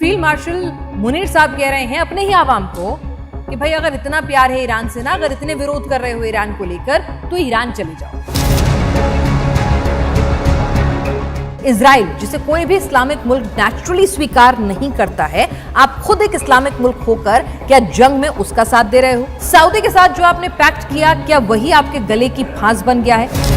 Field marshal Munir साहब कह रहे हैं अपने ही आवाम को कि भाई अगर इतना प्यार है ईरान से ना, अगर इतने विरोध कर रहे हो ईरान को लेकर, तो ईरान चले जाओ। इजराइल, जिसे कोई भी इस्लामिक मुल्क नेचुरली स्वीकार नहीं करता है, आप खुद एक इस्लामिक मुल्क होकर क्या जंग में उसका साथ दे रहे हो? सऊदी के साथ जो आपने पैक्ट किया, क्या वही आपके गले की फांस बन गया है?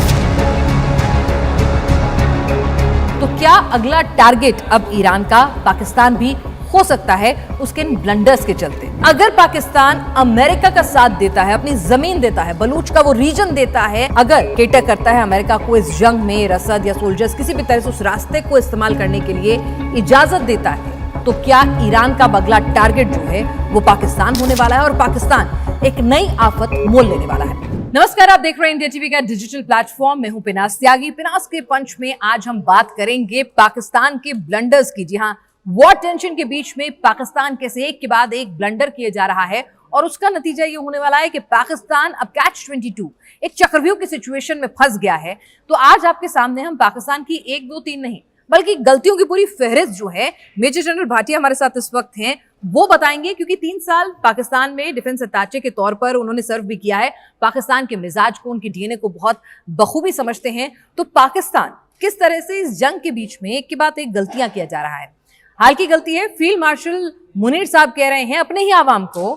तो क्या अगला टारगेट अब ईरान का पाकिस्तान भी हो सकता है उसके इन ब्लंडर्स के चलते? अगर पाकिस्तान अमेरिका का साथ देता है, अपनी जमीन देता है, बलूच का वो रीजन देता है, अगर केटर करता है अमेरिका को इस जंग में, रसद या सोल्जर्स किसी भी तरह से उस रास्ते को इस्तेमाल करने के लिए इजाजत देता है, तो क्या ईरान का अगला टारगेट जो है वो पाकिस्तान होने वाला है और पाकिस्तान एक नई आफत मोल लेने वाला है? नमस्कार, आप देख रहे हैं इंडिया टीवी का डिजिटल प्लेटफॉर्म। मैं हूं पिनास त्यागी। पिनास के पंच में आज हम बात करेंगे पाकिस्तान के ब्लंडर्स की। जी हां, वॉर टेंशन के बीच में पाकिस्तान कैसे एक के बाद एक ब्लंडर किए जा रहा है और उसका नतीजा ये होने वाला है कि पाकिस्तान अब कैच 22 एक चक्रव्यूह की सिचुएशन में फंस गया है। तो आज आपके सामने हम पाकिस्तान की 1, 2, 3 नहीं बल्कि गलतियों की पूरी फहरिस्त जो है, मेजर जनरल भाटिया हमारे साथ इस वक्त हैं, वो बताएंगे, क्योंकि 3 साल पाकिस्तान में डिफेंस अटैचे के तौर पर उन्होंने सर्व भी किया है। पाकिस्तान के मिजाज को, उनकी डीएनए को बहुत बखूबी समझते हैं। तो पाकिस्तान किस तरह से इस जंग के बीच में एक के बाद एक गलतियां किया जा रहा है। हाल की गलती है, फील्ड मार्शल मुनीर साहब कह रहे हैं अपने ही आवाम को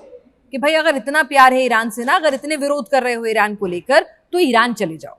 कि भाई अगर इतना प्यार है ईरान से ना, अगर इतने विरोध कर रहे हो ईरान को लेकर, तो ईरान चले जाओ।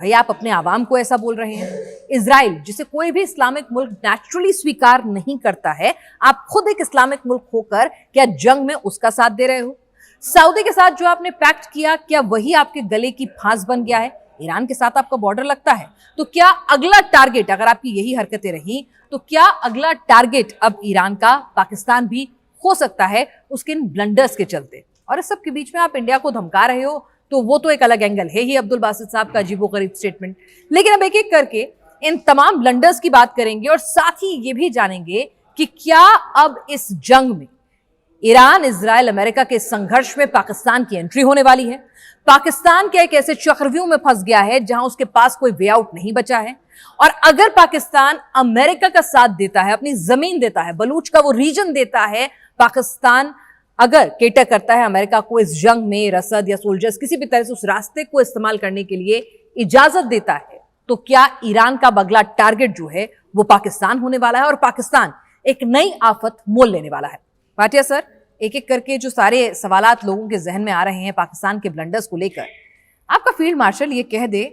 भाई आप अपने आवाम को ऐसा बोल रहे हैं। इजराइल, जिसे कोई भी इस्लामिक मुल्क नेचुरली स्वीकार नहीं करता है, आप खुद एक इस्लामिक मुल्क होकर क्या जंग में उसका साथ दे रहे हो? सऊदी के साथ जो आपने पैक्ट किया, क्या वही आपके गले की फांस बन गया है? ईरान के साथ आपका बॉर्डर लगता है, तो क्या अगला टारगेट, अगर आपकी यही हरकतें रही, तो क्या अगला टारगेट अब ईरान का पाकिस्तान भी हो सकता है उसके इन ब्लंडर्स के चलते? और इस सब के बीच में आप इंडिया को धमका रहे हो, तो वो तो एक अलग एंगल है ही, अब्दुल बासित साहब का अजीबोगरीब स्टेटमेंट। लेकिन अब एक एक करके इन तमाम ब्लंडर्स की बात करेंगे और साथ ही ये भी जानेंगे कि क्या अब इस जंग में ईरान, इजराइल, अमेरिका के संघर्ष में पाकिस्तान की एंट्री होने वाली है। पाकिस्तान के एक ऐसे चक्रव्यूह में फंस गया है जहां उसके पास कोई वे आउट नहीं बचा है। और अगर पाकिस्तान अमेरिका का साथ देता है, अपनी जमीन देता है, बलूच का वो रीजन देता है, पाकिस्तान अगर केटर करता है अमेरिका को इस जंग में, रसद या सोल्जर्स किसी भी तरह से उस रास्ते को इस्तेमाल करने के लिए इजाजत देता है, तो क्या ईरान का अगला टारगेट जो है वो पाकिस्तान होने वाला है और पाकिस्तान एक नई आफत मोल लेने वाला है? भाटिया सर, एक एक करके जो सारे सवालात लोगों के जहन में आ रहे हैं पाकिस्तान के ब्लंडर्स को लेकर, आपका फील्ड मार्शल ये कह दे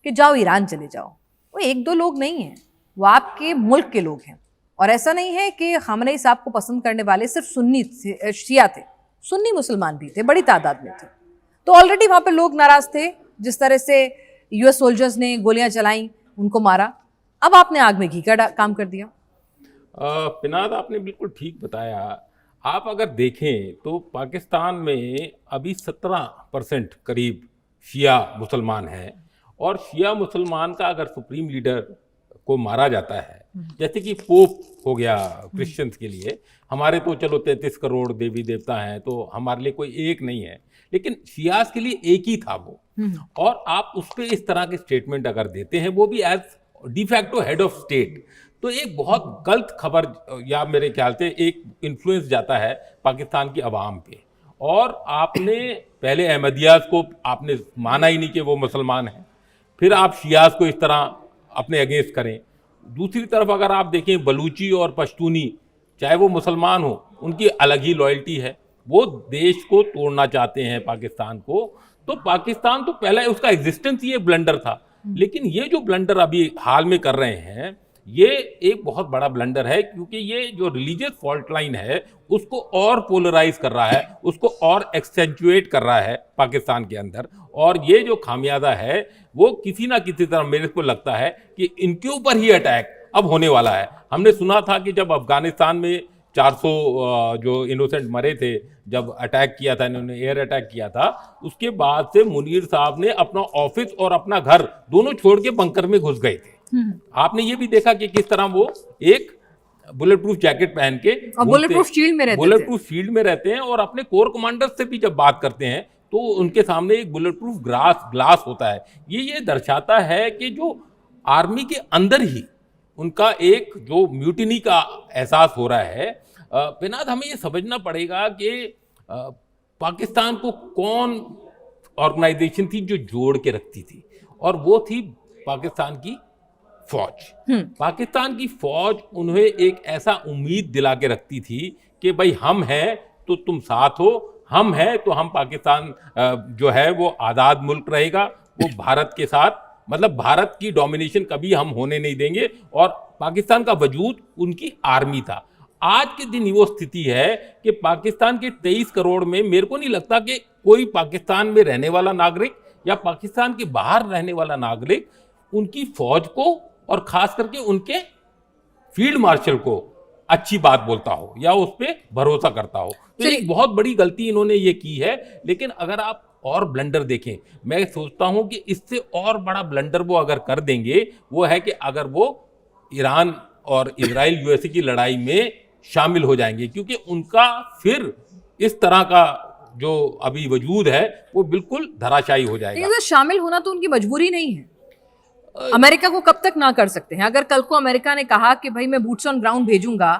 कि जाओ ईरान चले जाओ, वो 1-2 लोग नहीं हैं, वो आपके मुल्क के लोग हैं। और ऐसा नहीं है कि खामनेई साहब को पसंद करने वाले सिर्फ सुन्नी शिया थे, सुन्नी मुसलमान भी थे, बड़ी तादाद में थे। तो ऑलरेडी वहां पर लोग नाराज थे, जिस तरह से यूएस सोल्जर्स ने गोलियां चलाई, उनको मारा। अब आपने आग में घी का काम कर दिया। पिनाद, आपने बिल्कुल ठीक बताया। आप अगर देखें तो पाकिस्तान में अभी 17% करीब शिया मुसलमान हैं, और शिया मुसलमान का अगर सुप्रीम लीडर को मारा जाता है, जैसे कि पोप हो गया क्रिश्चियंस के लिए, हमारे तो चलो 33 करोड़ देवी देवता हैं, तो हमारे लिए कोई एक नहीं है, लेकिन शियास के लिए एक ही था वो। और आप उस पर इस तरह के स्टेटमेंट अगर देते हैं, वो भी as de facto head of state, तो एक बहुत गलत खबर, या मेरे ख्याल से एक इन्फ्लुएंस जाता है पाकिस्तान की आवाम पे। और आपने पहले अहमदियास को आपने माना ही नहीं कि वो मुसलमान हैं, फिर आप शियास को इस तरह अपने अगेंस्ट करें। दूसरी तरफ अगर आप देखें, बलूची और पश्तूनी, चाहे वो मुसलमान हो, उनकी अलग ही लॉयल्टी है, वो देश को तोड़ना चाहते हैं पाकिस्तान को। तो पाकिस्तान तो पहले उसका एग्जिस्टेंस ही एक ब्लंडर था, लेकिन ये जो ब्लंडर अभी हाल में कर रहे हैं, ये एक बहुत बड़ा ब्लंडर है, क्योंकि ये जो रिलीजियस फॉल्ट लाइन है उसको और पोलराइज कर रहा है, उसको और एक्सेंचुएट कर रहा है पाकिस्तान के अंदर। और ये जो खामियाजा है वो किसी ना किसी तरह मेरे को लगता है कि इनके ऊपर ही अटैक अब होने वाला है। हमने सुना था कि जब अफगानिस्तान में 400 जो इनोसेंट मरे थे, जब अटैक किया था इन्होंने, एयर अटैक किया था, उसके बाद से मुनीर साहब ने अपना ऑफिस और अपना घर दोनों छोड़ के बंकर में घुस गए थे। आपने ये भी देखा कि किस तरह वो एक बुलेट प्रूफ जैकेट पहन के बुलेट प्रूफ शील्ड में रहते हैं, और अपने कोर कमांडर से भी जब बात करते हैं तो उनके सामने एक बुलेट प्रूफ ग्लास होता है। ये दर्शाता है कि जो आर्मी के अंदर ही उनका एक जो म्यूटिनी का एहसास हो रहा है। पिनाद, हमें ये समझना पड़ेगा कि पाकिस्तान को कौन ऑर्गेनाइजेशन थी जो जोड़ के रखती थी, और वो थी पाकिस्तान की फौज। पाकिस्तान की फौज उन्हें एक ऐसा उम्मीद दिला के रखती थी कि भाई हम हैं तो तुम साथ हो, हम हैं तो हम पाकिस्तान जो है वो आज़ाद मुल्क रहेगा, वो भारत के साथ, मतलब भारत की डोमिनेशन कभी हम होने नहीं देंगे, और पाकिस्तान का वजूद उनकी आर्मी था। आज के दिन वो स्थिति है कि पाकिस्तान के 23 करोड़ में मेरे को नहीं लगता कि कोई पाकिस्तान में रहने वाला नागरिक या पाकिस्तान के बाहर रहने वाला नागरिक उनकी फौज को और खास करके उनके फील्ड मार्शल को अच्छी बात बोलता हो या उस पर भरोसा करता हो। तो एक बहुत बड़ी गलती इन्होंने ये की है। लेकिन अगर आप और ब्लंडर देखें, मैं सोचता हूं कि इससे और बड़ा ब्लंडर वो अगर कर देंगे, वो है कि अगर वो ईरान और इजराइल यूएसए की लड़ाई में शामिल हो जाएंगे, क्योंकि उनका फिर इस तरह का जो अभी वजूद है वो बिल्कुल धराशायी हो जाएगा। लेकिन शामिल होना तो उनकी मजबूरी नहीं है। अमेरिका को कब तक ना कर सकते हैं? अगर कल को अमेरिका ने कहा कि भाई मैं बूट्स ऑन ग्राउंड भेजूंगा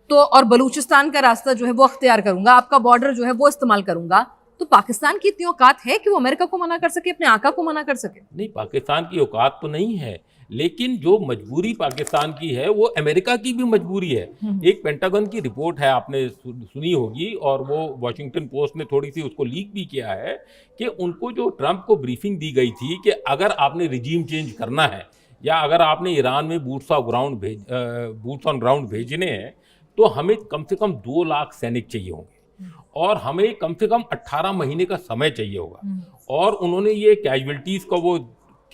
तो, और बलूचिस्तान का रास्ता जो है वो अख्तियार करूंगा, आपका बॉर्डर जो है वो इस्तेमाल करूंगा, तो पाकिस्तान की इतनी औकात है कि वो अमेरिका को मना कर सके, अपने आका को मना कर सके? नहीं, पाकिस्तान की औकात तो नहीं है, लेकिन जो मजबूरी पाकिस्तान की है वो अमेरिका की भी मजबूरी है। एक पेंटागन की रिपोर्ट है, आपने सुनी होगी, और वो वॉशिंगटन पोस्ट ने थोड़ी सी उसको लीक भी किया है कि उनको जो ट्रंप को ब्रीफिंग दी गई थी कि अगर आपने रिजीम चेंज करना है या अगर आपने ईरान में बूट्स ऑन ग्राउंड भेजने हैं, तो हमें कम से कम 2 लाख सैनिक चाहिए होंगे और हमें कम से कम 18 महीने का समय चाहिए होगा। और उन्होंने ये कैजुअल्टीज का वो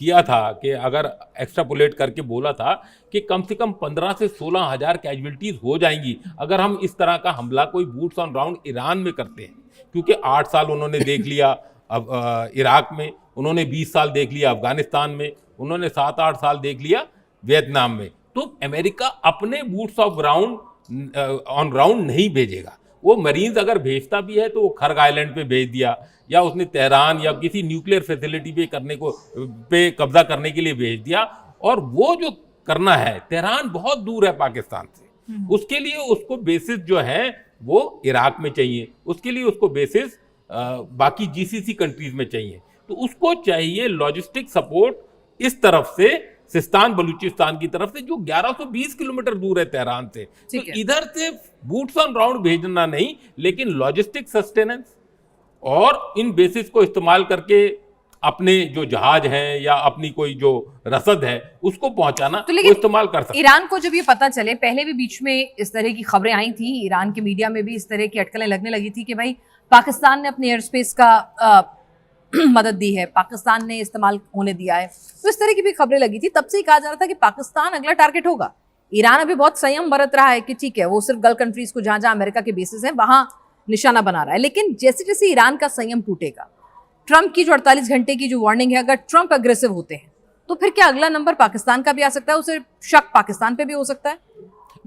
किया था कि अगर एक्स्ट्रापोलेट करके बोला था कि कम से कम 15 से 16 हज़ार कैजुअल्टीज हो जाएंगी अगर हम इस तरह का हमला कोई बूट्स ऑन ग्राउंड ईरान में करते हैं। क्योंकि 8 साल उन्होंने देख लिया अब इराक में, उन्होंने 20 साल देख लिया अफगानिस्तान में, उन्होंने 7-8 साल देख लिया वियतनाम में। तो अमेरिका अपने बूट्स ऑन ग्राउंड नहीं भेजेगा। वो मरीन्स अगर भेजता भी है तो वो खर्ग आइलैंड पे भेज दिया, या उसने तेहरान या किसी न्यूक्लियर फैसिलिटी पे कब्जा करने के लिए भेज दिया। और वो जो करना है, तेहरान बहुत दूर है पाकिस्तान से, उसके लिए उसको बेसिस जो है वो इराक में चाहिए, उसके लिए उसको बेसिस बाकी जीसीसी कंट्रीज में चाहिए। तो उसको चाहिए लॉजिस्टिक सपोर्ट इस तरफ से, सिस्तान बलूचिस्तान की तरफ से, जो 1120 किलोमीटर दूर है तेहरान से। तो इधर से बूट्स ऑन ग्राउंड भेजना नहीं, लेकिन लॉजिस्टिक सस्टेनेंस और इन बेसिस को इस्तेमाल करके अपने जो जहाज हैं या अपनी कोई जो रसद है उसको पहुंचाना, तो वो इस्तेमाल कर सकते। ईरान को जब ये पता चले, पहले भी बीच में इस तरह की खबरें आई थी, ईरान के मीडिया में भी इस तरह की अटकलें लगने लगी थी कि भाई पाकिस्तान ने अपने एयर स्पेस का मदद दी है, पाकिस्तान ने इस्तेमाल होने दिया है, तो इस तरह की भी खबरें लगी थी। तब से ही कहा जा रहा था कि पाकिस्तान अगला टारगेट होगा। ईरान अभी बहुत संयम बरत रहा है कि ठीक है, वो सिर्फ गल्फ कंट्रीज को जहां जहां अमेरिका के बेसिस हैं वहां निशाना बना रहा है। लेकिन जैसे जैसे ईरान का संयम टूटेगा, ट्रंप की जो 48 घंटे की जो वार्निंग है, अगर ट्रंप अग्रेसिव होते हैं तो फिर क्या अगला नंबर पाकिस्तान का भी आ सकता है? उसे शक पाकिस्तान पे भी हो सकता है?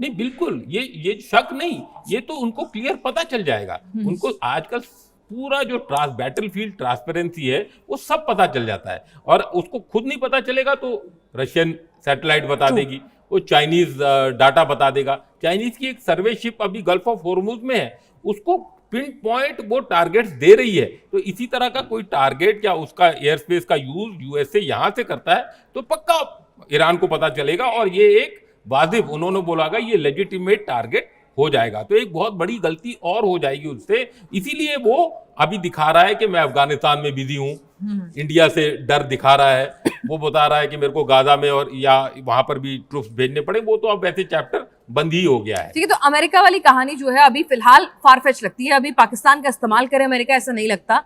नहीं, बिल्कुल ये शक नहीं, ये तो उनको क्लियर पता चल जाएगा। उनको आजकल पूरा जो बैटलफील्ड ट्रांसपेरेंसी है वो सब पता चल जाता है, और उसको खुद नहीं पता चलेगा तो रशियन सैटेलाइट बता देगी, वो चाइनीज डाटा बता देगा। चाइनीज की एक सर्वे शिप अभी गल्फ ऑफ हॉर्मुज में है, उसको पिन पॉइंट वो टारगेट्स दे रही है। तो इसी तरह का कोई टारगेट या उसका एयर स्पेस का यूज यूएसए यहां से करता है तो पक्का ईरान को पता चलेगा, और ये एक वाजिब, उन्होंने बोला ये लेजिटिमेट टारगेट हो जाएगा। तो एक बहुत बड़ी गलती और हो जाएगी उससे। इसीलिए वो अभी दिखा रहा है कि मैं अफगानिस्तान में बिजी हूँ, इंडिया से डर दिखा रहा है, वो बता रहा है कि मेरे को गाजा में और या वहां पर भी ट्रूप्स भेजने पड़े। वो तो अब वैसे चैप्टर बंद ही हो गया है। ठीक है, तो अमेरिका वाली कहानी जो है अभी फिलहाल फारफेच लगती है। अभी पाकिस्तान का इस्तेमाल करे अमेरिका, ऐसा नहीं लगता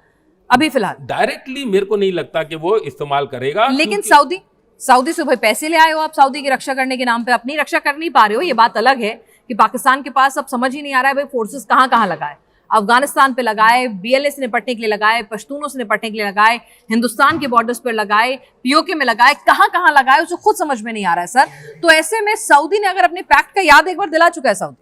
अभी फिलहाल। डायरेक्टली मेरे को नहीं लगता कि वो इस्तेमाल करेगा। लेकिन सऊदी से भाई पैसे ले आए हो आप, सऊदी की रक्षा करने के नाम पे अपनी रक्षा कर नहीं पा रहे हो, ये बात अलग है कि पाकिस्तान के पास अब समझ ही नहीं आ रहा है भाई फोर्सेस कहाँ कहाँ लगाए। अफगानिस्तान पे लगाए, बीएलए से निपटने के लिए लगाए, पश्तूनों से निपटने के लिए लगाए, हिंदुस्तान के बॉर्डर्स पर लगाए, पीओके में लगाए, कहाँ कहाँ लगाए उसे खुद समझ में नहीं आ रहा है सर। तो ऐसे में सऊदी ने अगर अपने पैक्ट का याद एक बार दिला चुका है सऊदी,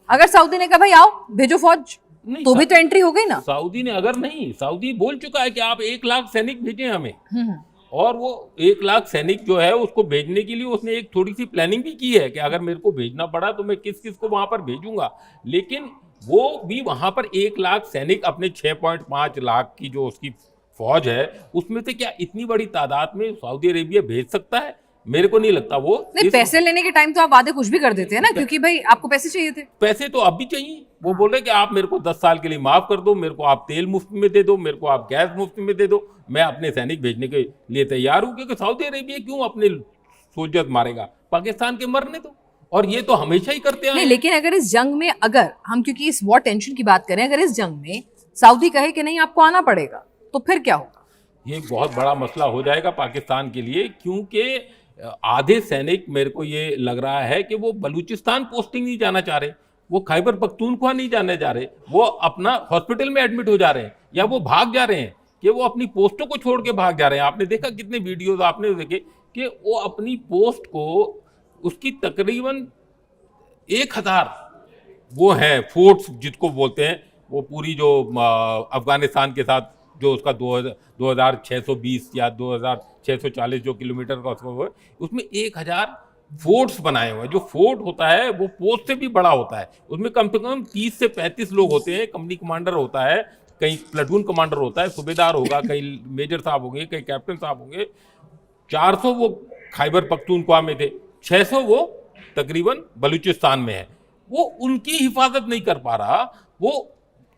अगर सऊदी ने कहा भाई आओ भेजो फौज, तो भी तो एंट्री हो गई ना। सऊदी ने अगर नहीं, सऊदी बोल चुका है कि आप 1 लाख सैनिक भेजें हमें, और वो 1 लाख सैनिक जो है उसको भेजने के लिए उसने एक थोड़ी सी प्लानिंग भी की है कि अगर मेरे को भेजना पड़ा तो मैं किस किस को वहां पर भेजूंगा। लेकिन वो भी वहां पर 1 लाख सैनिक अपने 6.5 लाख की जो उसकी फौज है उसमें से क्या इतनी बड़ी तादाद में सऊदी अरेबिया भेज सकता है? मेरे को नहीं लगता वो। नहीं, पैसे लेने के टाइम तो आप वादे कुछ भी कर देते हैं ना, क्योंकि भाई आपको पैसे चाहिए थे। पैसे तो अब भी चाहिए। वो बोल रहे कि आप मेरे को 10 साल के लिए माफ कर दो, मेरे को आप तेल मुफ्त में दे दो, मेरे को आप गैस मुफ्त में दे दो, मैं अपने सैनिक भेजने के लिए तैयार हूं। क्योंकि सऊदी अरेबिया क्यों अपने सोल्जर मारेगा? पाकिस्तान के मरने दो। और ये तो हमेशा ही करते आए नहीं, हैं। लेकिन अगर इस जंग में, अगर हम क्योंकि इस वॉर टेंशन की बात करें, अगर इस जंग में सऊदी कहे कि नहीं आपको आना पड़ेगा, तो फिर क्या होगा? ये बहुत बड़ा मसला हो जाएगा पाकिस्तान के लिए, क्योंकि आधे सैनिक मेरे को ये लग रहा है कि वो बलूचिस्तान पोस्टिंग नहीं जाना चाह रहे, वो खैबर पख्तूनख्वा नहीं जाने जा रहे, वो अपना हॉस्पिटल में एडमिट हो जा रहे हैं, या वो भाग जा रहे हैं कि वो अपनी पोस्टों को छोड़ के भाग जा रहे हैं। आपने देखा कितने वीडियोज आपने देखे कि वो अपनी पोस्ट को, उसकी तकरीबन 1000 वो हैं फोर्ट्स जिसको बोलते हैं, वो पूरी जो अफगानिस्तान के साथ जो उसका 2620 या 2640 जो किलोमीटर का उसका वो है, उसमें 1000 फोर्ट्स बनाए हुए हैं। जो फोर्ट होता है वो पोस्ट से भी बड़ा होता है, उसमें कम से कम 30 से 35 लोग होते हैं। कंपनी कमांडर होता है, कहीं प्लाटून कमांडर होता है, सूबेदार होगा, कहीं मेजर साहब होंगे, कहीं कैप्टन साहब होंगे। 400 वो खैबर पख्तूनख्वा में थे, 600 वो तकरीबन बलूचिस्तान में है। वो उनकी हिफाजत नहीं कर पा रहा, वो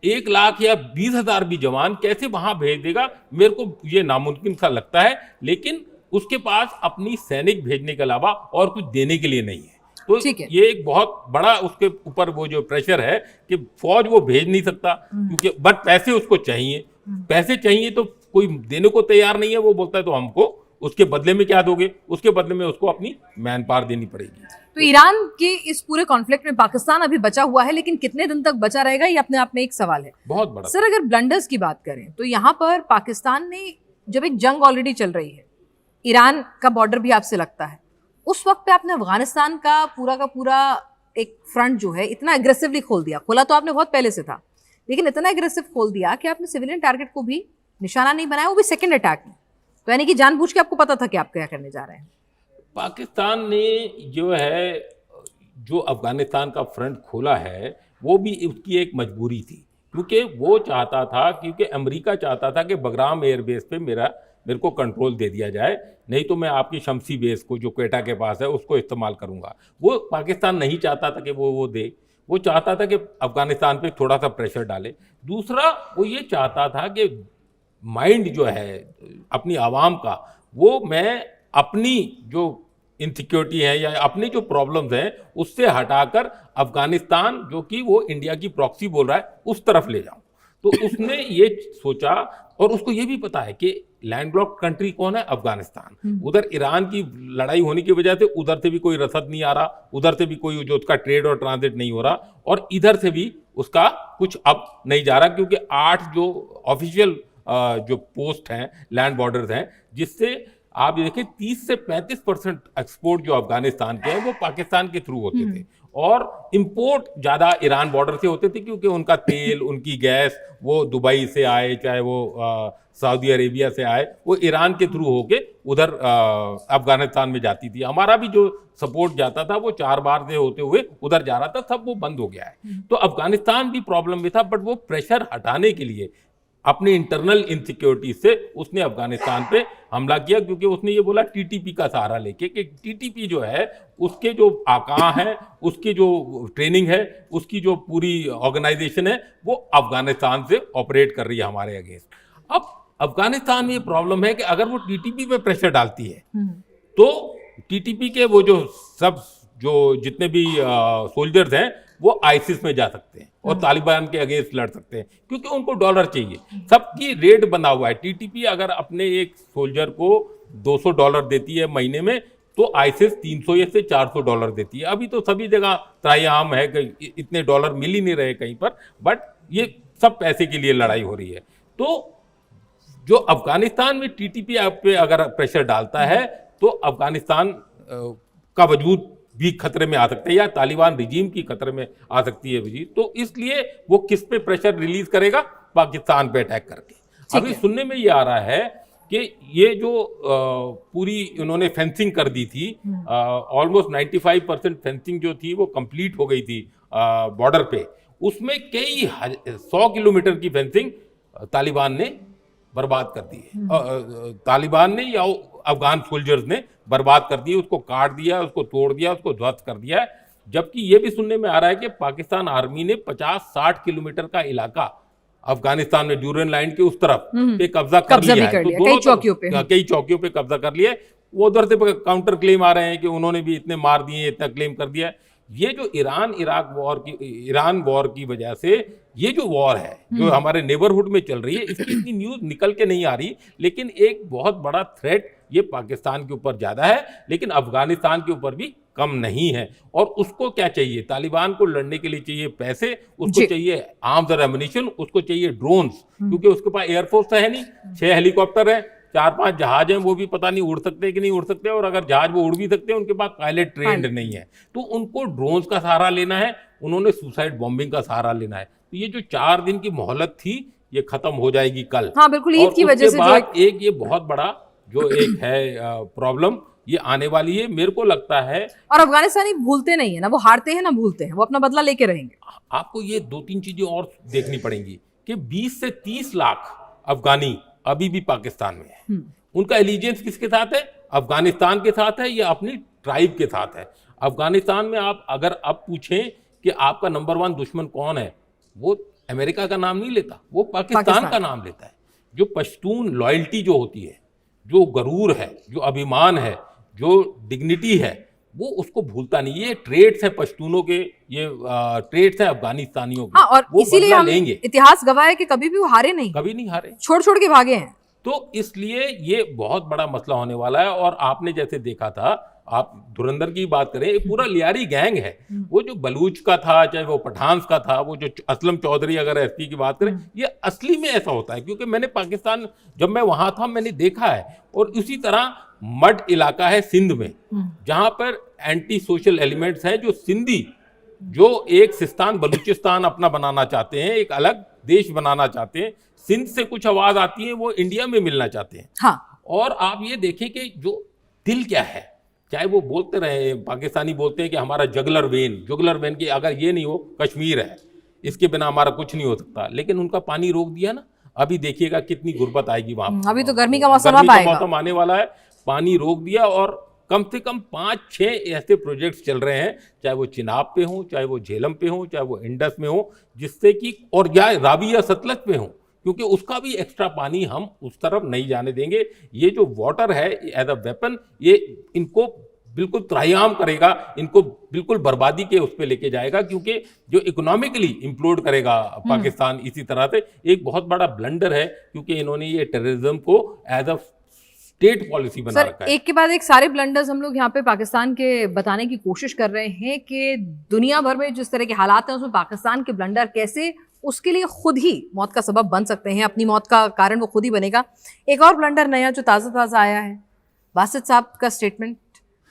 1 लाख या 20,000 भी जवान कैसे वहां भेज देगा? मेरे को ये नामुमकिन सा लगता है। लेकिन उसके पास अपनी सैनिक भेजने के अलावा और कुछ देने के लिए नहीं है। तो ये एक बहुत बड़ा उसके ऊपर वो जो प्रेशर है कि फौज वो भेज नहीं सकता, क्योंकि बट पैसे उसको चाहिए। पैसे चाहिए तो कोई देने को तैयार नहीं है। वो बोलता है तो हमको उसके बदले में क्या दोगे? उसके बदले में उसको अपनी मैन पावर देनी पड़ेगी। तो ईरान के इस पूरे कॉन्फ्लिक्ट में पाकिस्तान अभी बचा हुआ है, लेकिन कितने दिन तक बचा रहेगा ये अपने आप में एक सवाल है। बहुत बड़ा सर, अगर ब्लंडर्स की बात करें तो यहाँ पर पाकिस्तान ने, जब एक जंग ऑलरेडी चल रही है, ईरान का बॉर्डर भी आपसे लगता है, उस वक्त पे आपने अफगानिस्तान का पूरा एक फ्रंट जो है इतना एग्रेसिवली खोल दिया। खोला तो आपने बहुत पहले से था, लेकिन इतना एग्रेसिव खोल दिया कि आपने सिविलियन टारगेट को भी निशाना नहीं बनाया, वो भी सेकेंड अटैक में। तो यानी कि जानबूझ के आपको पता था कि आप क्या करने जा रहे हैं। पाकिस्तान ने जो है जो अफगानिस्तान का फ्रंट खोला है वो भी उसकी एक मजबूरी थी, क्योंकि वो चाहता था, क्योंकि अमेरिका चाहता था कि बगराम एयरबेस पे मेरे को कंट्रोल दे दिया जाए, नहीं तो मैं आपकी शमसी बेस को जो क्वेटा के पास है उसको इस्तेमाल करूंगा। वो पाकिस्तान नहीं चाहता था कि वो दे। वो चाहता था कि अफगानिस्तान पे थोड़ा सा प्रेशर डाले। दूसरा वो ये चाहता था कि माइंड जो है अपनी आवाम का, वो मैं अपनी जो इनसिक्योरिटी है या अपनी जो प्रॉब्लम्स हैं उससे हटाकर अफगानिस्तान, जो कि वो इंडिया की प्रॉक्सी बोल रहा है, उस तरफ ले जाऊं। तो उसने ये सोचा, और उसको ये भी पता है कि लैंडलॉक्ड कंट्री कौन है? अफगानिस्तान। उधर ईरान की लड़ाई होने की वजह से उधर से भी कोई रसद नहीं आ रहा, उधर से भी कोई जो उसका ट्रेड और ट्रांजिट नहीं हो रहा, और इधर से भी उसका कुछ अब नहीं जा रहा, क्योंकि 8 जो ऑफिशियल जो पोस्ट हैं, लैंड बॉर्डर्स हैं, जिससे आप ये देखिए 30 से 35% एक्सपोर्ट जो अफगानिस्तान के हैं वो पाकिस्तान के थ्रू होते थे, और इंपोर्ट ज़्यादा ईरान बॉर्डर से होते थे, क्योंकि उनका तेल, उनकी गैस वो दुबई से आए, चाहे वो सऊदी अरेबिया से आए, वो ईरान के थ्रू होके उधर अफगानिस्तान में जाती थी। हमारा भी जो सपोर्ट जाता था वो 4 बार से होते हुए उधर जा रहा था, सब वो बंद हो गया है। तो अफगानिस्तान भी प्रॉब्लम में था, बट वो प्रेशर हटाने के लिए अपनी इंटरनल इनसिक्योरिटी से उसने अफगानिस्तान पे हमला किया, क्योंकि उसने ये बोला टीटीपी का सहारा लेके कि टीटीपी जो है उसके जो आका है, उसकी जो ट्रेनिंग है, उसकी जो पूरी ऑर्गेनाइजेशन है, वो अफगानिस्तान से ऑपरेट कर रही है हमारे अगेंस्ट। अब अफगानिस्तान में ये प्रॉब्लम है कि अगर वो टीटीपी पे प्रेशर डालती है तो टीटीपी के वो जो सब जो जितने भी सोल्जर्स हैं वो आईसिस में जा सकते हैं और तालिबान के अगेंस्ट लड़ सकते हैं, क्योंकि उनको डॉलर चाहिए। सबकी रेट बना हुआ है। टीटीपी अगर अपने एक सोल्जर को $200 देती है महीने में, तो आईसिस 300 से $400 देती है। अभी तो सभी जगह त्रायाम है कि इतने डॉलर मिल ही नहीं रहे कहीं पर, बट ये सब पैसे के लिए लड़ाई हो रही है। तो जो अफगानिस्तान में टीटीपी पे अगर प्रेशर डालता है तो अफगानिस्तान का वजूद भी खतरे में आ सकता है, या तालिबान रिजीम की खतरे में आ सकती है वजूद। तो इसलिए वो किस पे प्रेशर रिलीज करेगा? पाकिस्तान पे अटैक करके। अभी सुनने में ये आ रहा है कि ये जो पूरी इन्होंने फेंसिंग कर दी थी, ऑलमोस्ट 95% फेंसिंग जो थी वो कंप्लीट हो गई थी बॉर्डर पे, उसमें कई 100 किलोमीटर की फेंसिंग तालिबान ने बर्बाद कर दी है। तालिबान ने या अफगान सोल्जर्स ने बर्बाद कर दी, उसको काट दिया, उसको तोड़ दिया, उसको ध्वस्त कर दिया है। जबकि ये भी सुनने में आ रहा है कि पाकिस्तान आर्मी ने 50-60 किलोमीटर का इलाका अफगानिस्तान में ड्यूरन लाइन के उस तरफ पे कब्जा कर लिया है। तो कई चौकियों पे कई चौकियों पे कब्जा कर लिया है। वो उधर से काउंटर क्लेम आ रहे हैं कि उन्होंने भी इतने मार दिए, इतना क्लेम कर दिया है। ये जो ईरान वॉर की वजह से ये जो वॉर है जो हमारे नेबरहुड में चल रही है, इसकी इतनी न्यूज निकल के नहीं आ रही, लेकिन एक बहुत बड़ा थ्रेट ये पाकिस्तान के ऊपर ज्यादा है, लेकिन अफगानिस्तान के ऊपर भी कम नहीं है। और उसको क्या चाहिए? तालिबान को लड़ने के लिए चाहिए पैसे, उसको चाहिए आर्म्स और एमुनिशन, उसको चाहिए ड्रोन्स, क्योंकि उसके पास एयरफोर्स तो है नहीं। 6 हेलीकॉप्टर है, 4-5 जहाज हैं, वो भी पता नहीं उड़ सकते कि नहीं उड़ सकते, और अगर जहाज वो उड़ भी सकते हैं उनके पास पायलट ट्रेंड नहीं है। तो उनको ड्रोन्स का सहारा लेना है, उन्होंने सुसाइड बॉम्बिंग का सहारा लेना है। तो ये जो 4 दिन की मोहलत थी ये खत्म हो जाएगी कल। हाँ बिल्कुल, ईद की वजह से जो एक ये बहुत बड़ा जो एक है प्रॉब्लम ये आने वाली है, मेरे को लगता है। और अफगानिस्तानी भूलते नहीं है ना, वो हारते हैं ना भूलते हैं, वो अपना बदला लेके रहेंगे। आपको ये 2-3 चीजें और देखनी पड़ेंगी कि 20 से 30 लाख अफगानी अभी भी पाकिस्तान में है। उनका एलिजेंस किसके साथ है? अफगानिस्तान के साथ है या अपनी ट्राइब के साथ है। अफगानिस्तान में आप अगर अब पूछें कि आपका नंबर 1 दुश्मन कौन है, वो अमेरिका का नाम नहीं लेता, वो पाकिस्तान का नाम लेता है। जो पश्तून लॉयल्टी जो होती है, जो गरूर है, जो अभिमान है, जो डिग्निटी है, वो उसको भूलता नहीं। ये ट्रेड्स है पश्तूनों के, ये ट्रेड्स है अफगानिस्तानियों के। हाँ, और इसीलिए हम इतिहास गवाह है कि कभी भी वो हारे नहीं, कभी नहीं हारे, छोड़ छोड़ के भागे हैं। तो इसलिए ये बहुत बड़ा मसला होने वाला है। और आपने जैसे देखा था, आप धुरंधर की बात करें, ये पूरा लियारी गैंग है। वो जो बलूच का था, चाहे वो पठान का था, वो जो असलम चौधरी अगर एसपी की बात करें, ये असली में ऐसा होता है। क्योंकि मैंने पाकिस्तान जब मैं वहां था मैंने देखा है। और इसी तरह मड इलाका है सिंध में, जहां पर एंटी सोशल एलिमेंट्स हैं, जो सिंधी जो एक सिस्तान बलूचिस्तान अपना बनाना चाहते हैं, एक अलग देश बनाना चाहते हैं। सिंध से कुछ आवाज आती है, वो इंडिया में मिलना चाहते हैं। हाँ। और आप ये देखें कि जो दिल क्या है, चाहे वो बोलते रहे, पाकिस्तानी बोलते हैं कि हमारा जुगलर वेन की अगर ये नहीं हो, कश्मीर है, इसके बिना हमारा कुछ नहीं हो सकता, लेकिन उनका पानी रोक दिया ना, अभी देखिएगा कितनी गुर्बत आएगी वहां। अभी तो गर्मी का मौसम आने वाला है, पानी रोक दिया। और कम से कम 5-6 ऐसे प्रोजेक्ट्स चल रहे हैं, चाहे वो चिनाब पे हो, चाहे वो झेलम पे हो, चाहे वो इंडस में हो, जिससे कि, और या रावी या सतलज पे हो, क्योंकि उसका भी एक्स्ट्रा पानी हम उस तरफ नहीं जाने देंगे। ये जो वाटर है एज अ वेपन, ये इनको बिल्कुल त्राहियाम करेगा, इनको बिल्कुल बर्बादी के उस पर लेके जाएगा, क्योंकि जो इकोनॉमिकली इम्प्लोड करेगा पाकिस्तान इसी तरह से। एक बहुत बड़ा ब्लंडर है, क्योंकि इन्होंने ये टेररिज्म को एज अ स्टेट पॉलिसी बना रखा है। एक के बाद एक सारे ब्लंडर्स हम लोग यहाँ पे पाकिस्तान के बताने की कोशिश कर रहे हैं कि दुनिया भर में जिस तरह के हालात हैं उसमें पाकिस्तान के ब्लंडर कैसे उसके लिए खुद ही मौत का सबब बन सकते हैं, अपनी मौत का कारण वो खुद ही बनेगा। एक और ब्लंडर नया जो ताज़ा आया है, बासित साहब का स्टेटमेंट,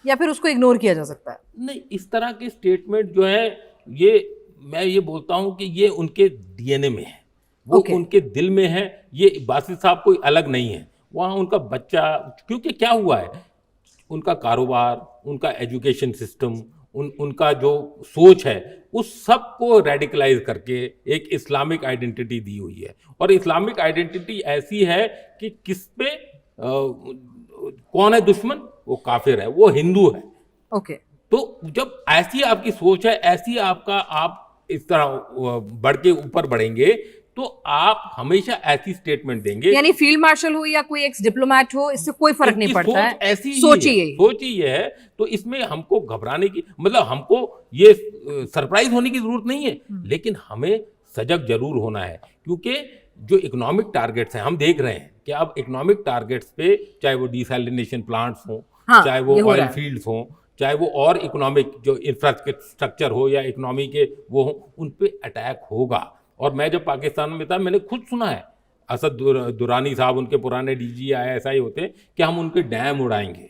या फिर उसको इग्नोर किया जा सकता है? नहीं, इस तरह के स्टेटमेंट जो है, ये मैं ये बोलता हूं कि ये उनके डीएनए में है, वो उनके दिल में है। ये बासित साहब कोई अलग नहीं है, वहाँ उनका बच्चा, क्योंकि क्या हुआ है, उनका कारोबार, उनका एजुकेशन सिस्टम, उनका जो सोच है, उस सब को रेडिकलाइज करके एक इस्लामिक आइडेंटिटी दी हुई है। और इस्लामिक आइडेंटिटी ऐसी है कि किस पे कौन है दुश्मन, वो काफिर है, वो हिंदू है। तो जब ऐसी आपकी सोच है, ऐसी आपका, आप इस तरह बढ़ के ऊपर बढ़ेंगे, तो आप हमेशा ऐसी स्टेटमेंट देंगे। यानी फील्ड मार्शल हो या कोई एक्स डिप्लोमेट हो, इससे कोई फर्क नहीं पड़ता है, ऐसी सोच ही ये है। तो इसमें हमको घबराने की, मतलब हमको ये सरप्राइज होने की जरूरत नहीं है, लेकिन हमें सजग जरूर होना है। क्योंकि जो इकोनॉमिक टारगेट्स हैं, हम देख रहे हैं कि अब इकोनॉमिक टारगेट्स पे, चाहे वो डिसैलिनेशन प्लांट्स हो, चाहे वो ऑयल फील्ड्स हो, चाहे वो और इकोनॉमिक जो इंफ्रास्ट्रक्चर हो या इकोनॉमी के वो हो, उन पे अटैक होगा। और मैं जब पाकिस्तान में था, मैंने खुद सुना है, असद दुरानी साहब, उनके पुराने डीजी ISI होते हैं, कि हम उनके डैम उड़ाएंगे,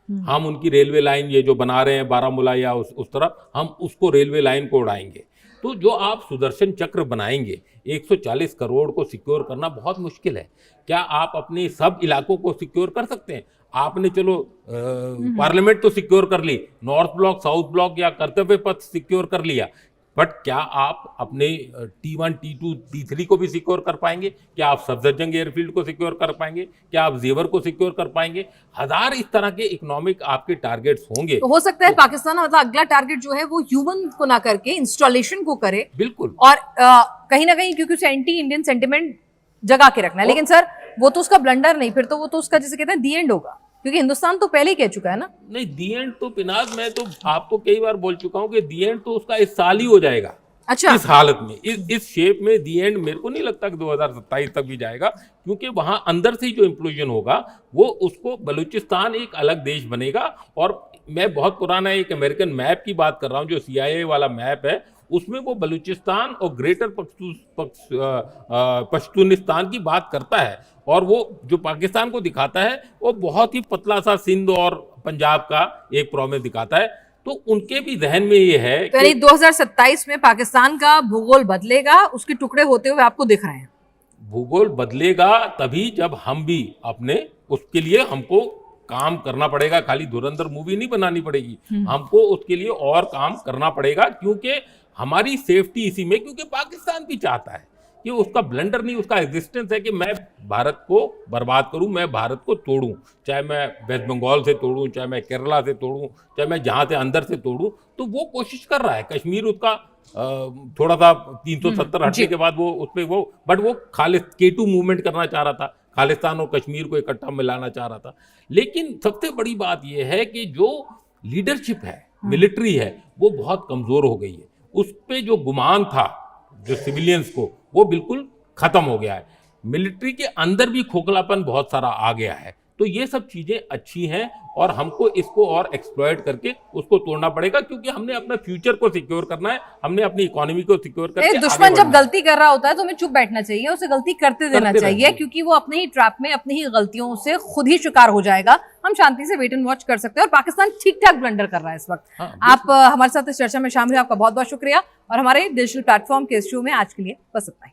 हम उनकी रेलवे लाइन ये जो बना रहे हैं बारामूला या उस तरफ, हम उसको रेलवे लाइन को उड़ाएंगे। तो जो आप सुदर्शन चक्र बनाएंगे, 140 करोड़ को सिक्योर करना बहुत मुश्किल है। क्या आप अपने सब इलाकों को सिक्योर कर सकते हैं? आपने चलो पार्लियामेंट तो सिक्योर कर ली, नॉर्थ ब्लॉक, साउथ ब्लॉक या कर्तव्य पथ सिक्योर कर लिया, बट क्या आप अपने T1, T2, T3 को भी सिक्योर कर पाएंगे? क्या आप सफदरजंग एयरफील्ड को सिक्योर कर पाएंगे? क्या आप जेवर को सिक्योर कर पाएंगे? हजार इस तरह के इकोनॉमिक आपके टारगेट्स होंगे। तो हो सकता है पाकिस्तान मतलब अगला टारगेट जो है वो ह्यूमन को ना करके इंस्टॉलेशन को करे, बिल्कुल। और कहीं ना कहीं क्योंकि उसे एंटी इंडियन सेंटिमेंट जगा के रखना है। लेकिन सर वो तो उसका ब्लंडर नहीं, फिर तो वो तो उसका जैसे कहते हैं दी एंड होगा, क्योंकि हिंदुस्तान तो पहले ही कह चुका है ना। नहीं, दी एंड तो पिनाज, मैं तो आपको कई बार बोल चुका हूं कि दी एंड तो उसका इस साल ही हो जाएगा। अच्छा, इस हालत में, इस शेप में दी एंड मेरे को नहीं लगता कि 2027 तक भी जाएगा, क्योंकि वहां अंदर से ही जो इम्प्लोजन होगा वो उसको बलूचिस्तान एक अलग देश बनेगा। और मैं बहुत पुराना एक अमेरिकन मैप की बात कर रहा हूं, जो CIA वाला मैप है, उसमें वो बलूचिस्तान और ग्रेटर पश्तूनिस्तान की बात करता है, और वो जो पाकिस्तान को दिखाता है वो बहुत ही पतला सा सिंध और पंजाब का एक प्रोविंस दिखाता है। तो उनके भी जहन में ये है तो यानी 2027 में पाकिस्तान का भूगोल बदलेगा, उसके टुकड़े होते हुए आपको दिख रहे हैं। भूगोल बदलेगा तभी जब हम भी अपने, उसके लिए हमको काम करना पड़ेगा। खाली धुरंधर मूवी नहीं बनानी पड़ेगी, हमको उसके लिए और काम करना पड़ेगा, क्योंकि हमारी सेफ्टी इसी में, क्योंकि पाकिस्तान भी चाहता है कि उसका ब्लंडर नहीं, उसका एग्जिस्टेंस है कि मैं भारत को बर्बाद करूं, मैं भारत को तोड़ूं, चाहे मैं वेस्ट बंगाल से तोड़ूं, चाहे मैं केरला से तोड़ूं, चाहे मैं जहां से अंदर से तोड़ूं। तो वो कोशिश कर रहा है। कश्मीर उसका थोड़ा सा 370 हटने के बाद वो उसपे वो, बट वो K2 मूवमेंट करना चाह रहा था, खालिस्तान और कश्मीर को इकट्ठा मिलाना चाह रहा था। लेकिन सबसे बड़ी बात यह है कि जो लीडरशिप है, मिलिट्री है, वो बहुत कमजोर हो गई है। उस पर जो गुमान था जो सिविलियंस को, वो बिल्कुल खत्म हो गया है। मिलिट्री के अंदर भी खोखलापन बहुत सारा आ गया है। तो ये सब चीजें अच्छी हैं और हमको इसको और एक्सप्लॉइट करके उसको तोड़ना पड़ेगा, क्योंकि हमने अपना फ्यूचर को सिक्योर करना है, हमने अपनी इकोनॉमी को सिक्योर करके दुश्मन जब गलती कर रहा होता है तो हमें चुप बैठना चाहिए, उसे गलती करते देना चाहिए, क्योंकि वो अपने ही ट्रैप में, अपनी ही गलतियों से खुद ही शिकार हो जाएगा। हम शांति से वेट एंड वॉच कर सकते हैं, और पाकिस्तान ठीक ठाक ब्लंडर कर रहा है इस वक्त। आप हमारे साथ इस चर्चा में शामिल हुए, आपका बहुत बहुत शुक्रिया। और हमारे डिजिटल प्लेटफॉर्म के इस शो में आज के लिए बस इतना ही।